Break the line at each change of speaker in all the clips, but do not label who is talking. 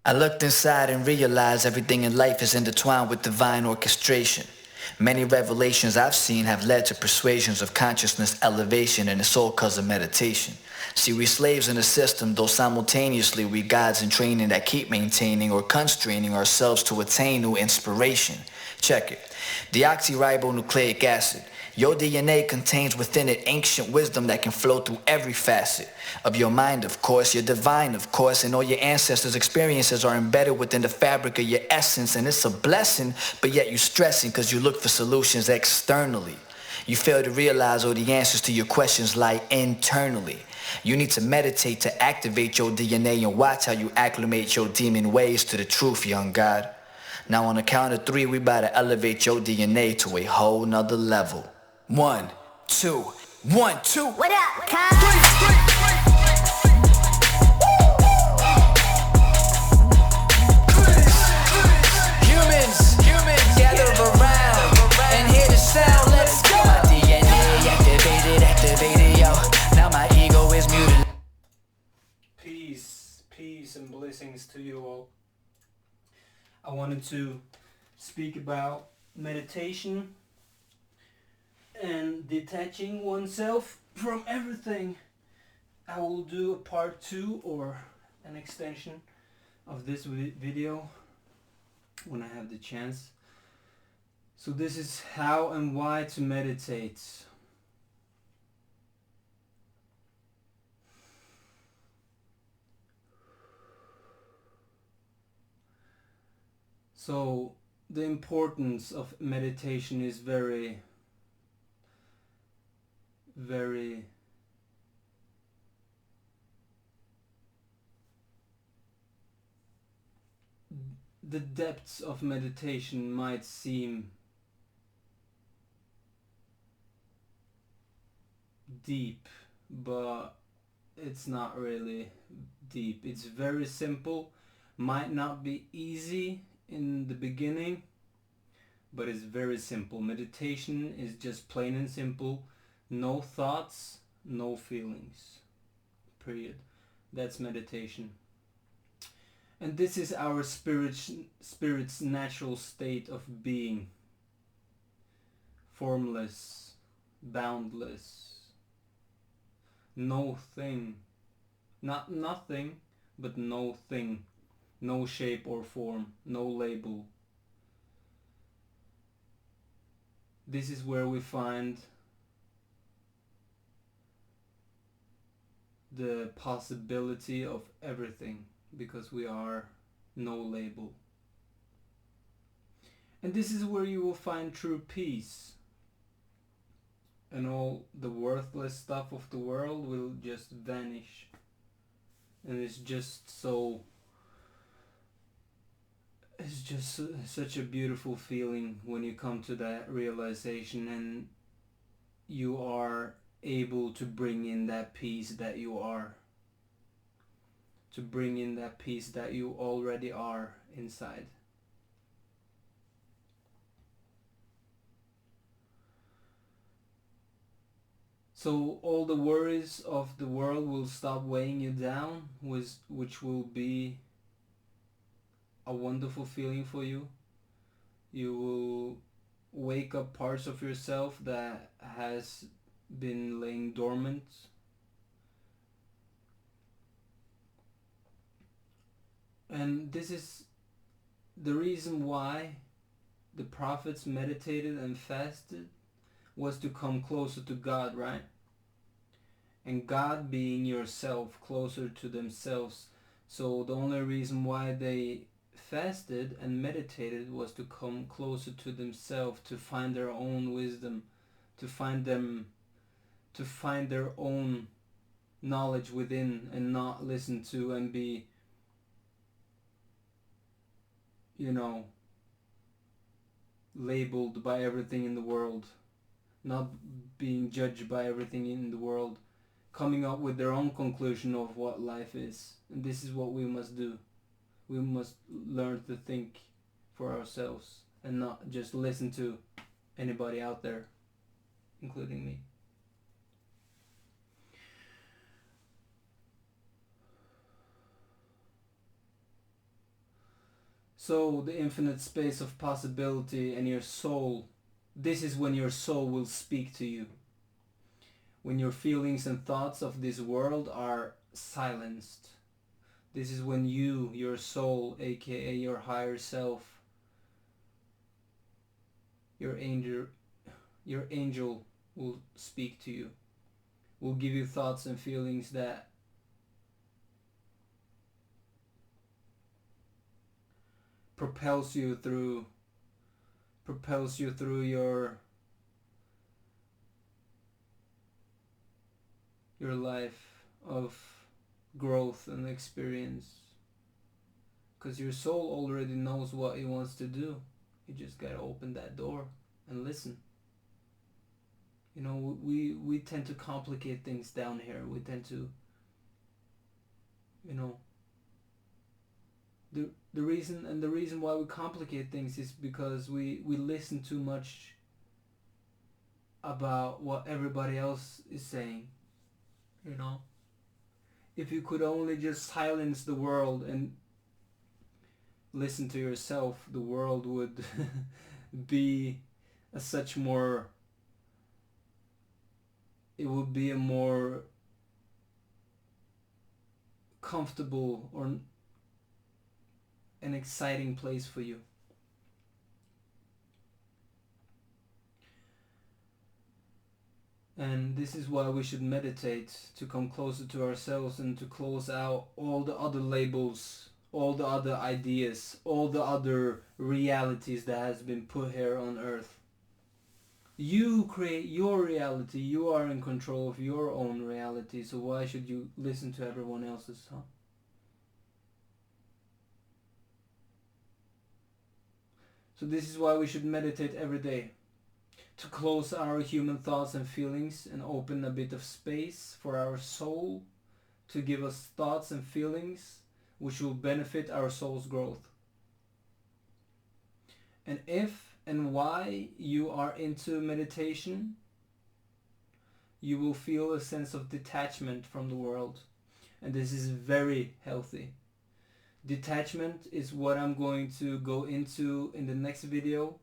I looked inside and realized everything in life is intertwined with divine orchestration. Many revelations I've seen have led to persuasions of consciousness elevation and it's all cause of meditation. See, we slaves in the system, though simultaneously we gods in training that keep maintaining or constraining ourselves to attain new inspiration. Check it. Deoxyribonucleic acid. Your DNA contains within it ancient wisdom that can flow through every facet of your mind, of course, your divine, of course, and all your ancestors' experiences are embedded within the fabric of your essence, and it's a blessing, but yet you're stressing because you look for solutions externally. You fail to realize all the answers to your questions lie internally. You need to meditate to activate your DNA and watch how you acclimate your demon ways to the truth, young God. Now on the count of three, we about to elevate your DNA to a whole nother level. One, two, 1, 2.
What up, cuz?
Humans, gather around and hear the sound. Let's go. My DNA activated, yo. Now my ego is muted.
Peace and blessings to you all. I wanted to speak about meditation and detaching oneself from everything. I will do a part 2 or an extension of this video when I have the chance. So this is how and why to meditate. So the importance of meditation is very the depths of meditation might seem deep, but it's not really deep. It's very simple, might not be easy in the beginning, but it's very simple. Meditation is just plain and simple. No thoughts, no feelings. Period. That's meditation. And this is our spirit's natural state of being. Formless, boundless. No thing. Not nothing, but no thing. No shape or form. No label. This is where we find the possibility of everything, because we are no label. And this is where you will find true peace, and all the worthless stuff of the world will just vanish. And it's just such a beautiful feeling when you come to that realization and you are able to bring in that peace that you are, to bring in that peace that you already are inside. So all the worries of the world will stop weighing you down, which will be a wonderful feeling for you. You will wake up parts of yourself that has been laying dormant. And this is the reason why the prophets meditated and fasted, was to come closer to God, right? And God being yourself, closer to themselves. So the only reason why they fasted and meditated was to come closer to themselves, to find their own wisdom, to find their own knowledge within, and not listen to and be, labeled by everything in the world, not being judged by everything in the world, coming up with their own conclusion of what life is. And this is what we must do. We must learn to think for ourselves and not just listen to anybody out there, including me. So the infinite space of possibility and your soul, this is when your soul will speak to you. When your feelings and thoughts of this world are silenced. This is when you, your soul, aka your higher self, your angel will speak to you. Will give you thoughts and feelings that propels you through your life of growth and experience, because your soul already knows what it wants to do. You just gotta open that door and listen. You know, we tend to complicate things down here. We tend to, you know, the reason why we complicate things is because we listen too much about what everybody else is saying. You know, if you could only just silence the world and listen to yourself, the world would be a such more, it would be a more comfortable or an exciting place for you. And this is why we should meditate, to come closer to ourselves and to close out all the other labels, all the other ideas, all the other realities that has been put here on earth. You create your reality. You are in control of your own reality. So why should you listen to everyone else's, huh? So this is why we should meditate every day. To close our human thoughts and feelings and open a bit of space for our soul to give us thoughts and feelings which will benefit our soul's growth. And if and why you are into meditation, you will feel a sense of detachment from the world. And this is very healthy. Detachment is what I'm going to go into in the next video,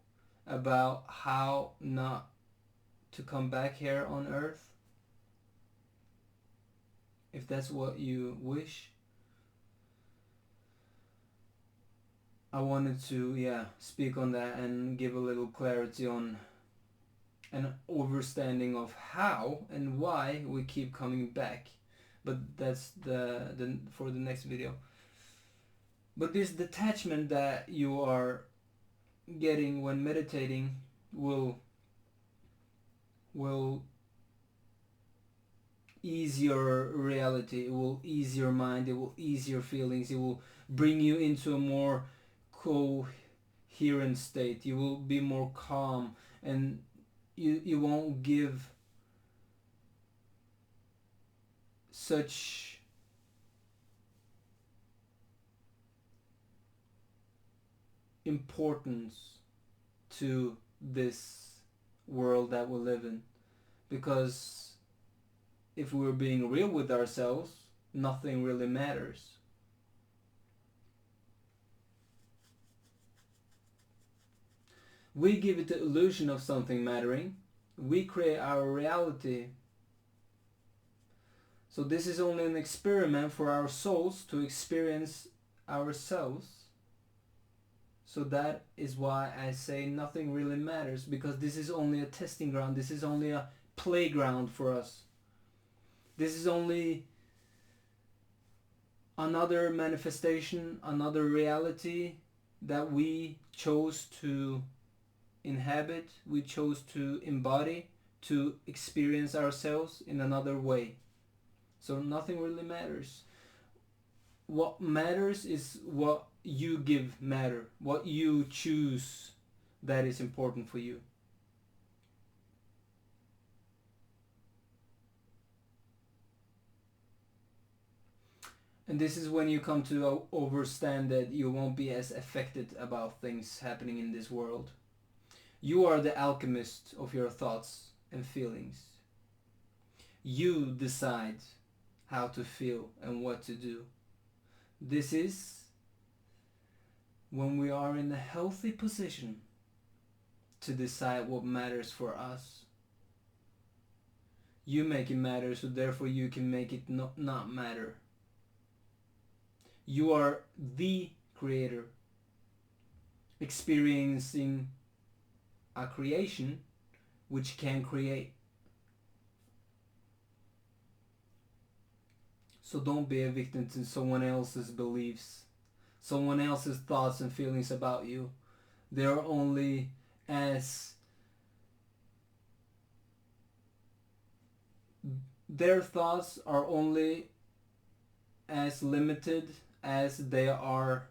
about how not to come back here on earth, if that's what you wish. I wanted to speak on that and give a little clarity on an understanding of how and why we keep coming back, but that's the for the next video. But this detachment that you are getting when meditating will ease your reality, it will ease your mind, it will ease your feelings, it will bring you into a more coherent state. You will be more calm, and you won't give such importance to this world that we live in, because if we're being real with ourselves, nothing really matters. We give it the illusion of something mattering. We create our reality. So this is only an experiment for our souls to experience ourselves. So that is why I say nothing really matters, because this is only a testing ground. This is only a playground for us. This is only another manifestation, another reality that we chose to inhabit, we chose to embody, to experience ourselves in another way. So nothing really matters. What matters is what you give matter, what you choose that is important for you. And this is when you come to understand that you won't be as affected about things happening in this world. You are the alchemist of your thoughts and feelings. You decide how to feel and what to do. This is when we are in a healthy position to decide what matters for us, you make it matter, so therefore you can make it not matter. You are the creator, experiencing a creation which can create. So don't be a victim to someone else's beliefs, someone else's thoughts and feelings about you. They're only as their thoughts are only as limited as they are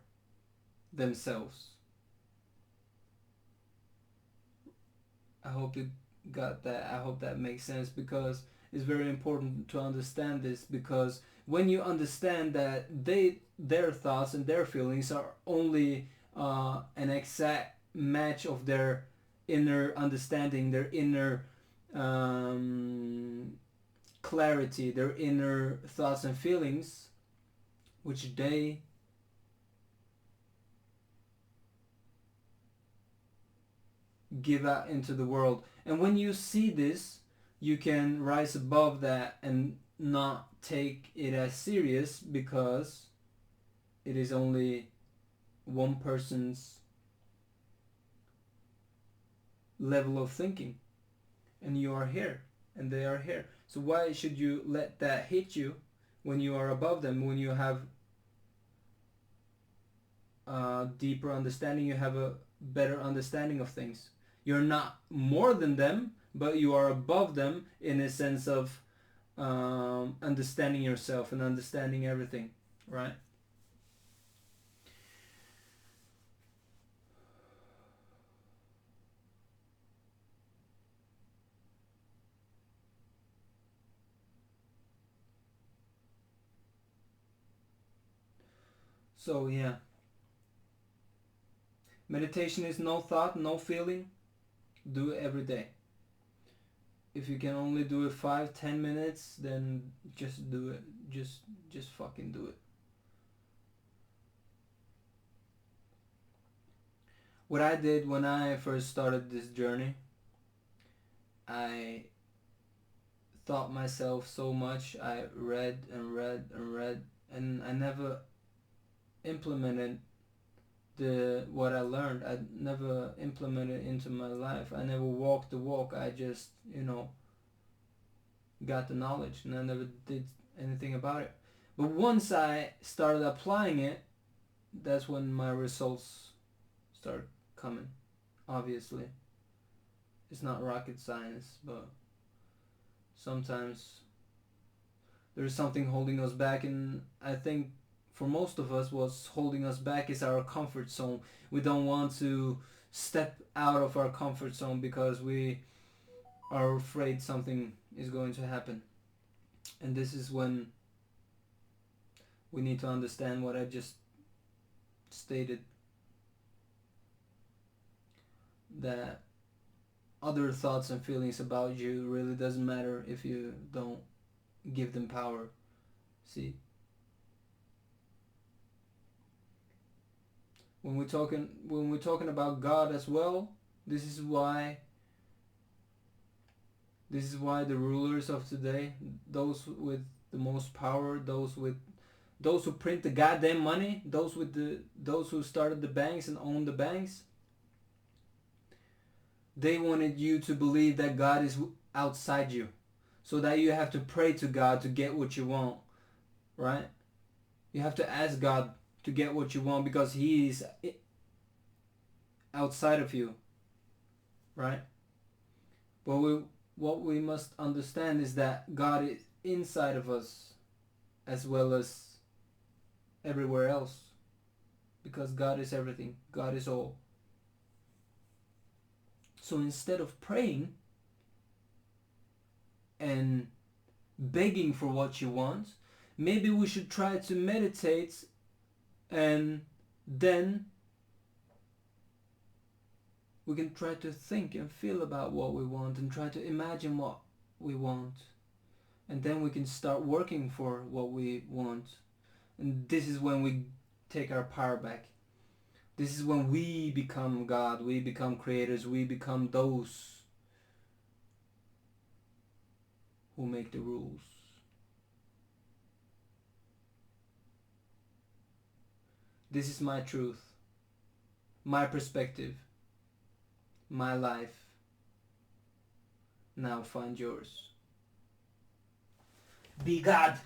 themselves. I hope you got that. I hope that makes sense, because it's very important to understand this, because when you understand that their thoughts and their feelings are only an exact match of their inner understanding, their inner clarity, their inner thoughts and feelings, which they give out into the world. And when you see this, you can rise above that and not take it as serious, because it is only one person's level of thinking, and you are here and they are here. So why should you let that hit you when you are above them, when you have a deeper understanding, you have a better understanding of things? You're not more than them, but you are above them in a sense of understanding yourself and understanding everything, right? So yeah, meditation is no thought, no feeling. Do it every day. If you can only do it 5-10 minutes, then just do it. Just fucking do it. What I did when I first started this journey, I thought myself so much. I read and read and read, and I never implemented what I learned. I never implemented into my life. I never walked the walk. I just, got the knowledge, and I never did anything about it. But once I started applying it, that's when my results start coming. Obviously, it's not rocket science, but sometimes there's something holding us back, and I think for most of us what's holding us back is our comfort zone. We don't want to step out of our comfort zone because we are afraid something is going to happen. And this is when we need to understand what I just stated, that other thoughts and feelings about you really doesn't matter if you don't give them power. See, when we're talking about God as well, this is why the rulers of today, those with the most power, those who print the goddamn money, those who started the banks and own the banks, they wanted you to believe that God is outside you, so that you have to pray to God to get what you want, right? You have to ask God to get what you want because He is outside of you, right? But what we must understand is that God is inside of us as well as everywhere else, because God is everything. God is all. So instead of praying and begging for what you want, maybe we should try to meditate, and then we can try to think and feel about what we want and try to imagine what we want. And then we can start working for what we want. And this is when we take our power back. This is when we become God, we become creators, we become those who make the rules. This is my truth, my perspective, my life. Now find yours. Be God.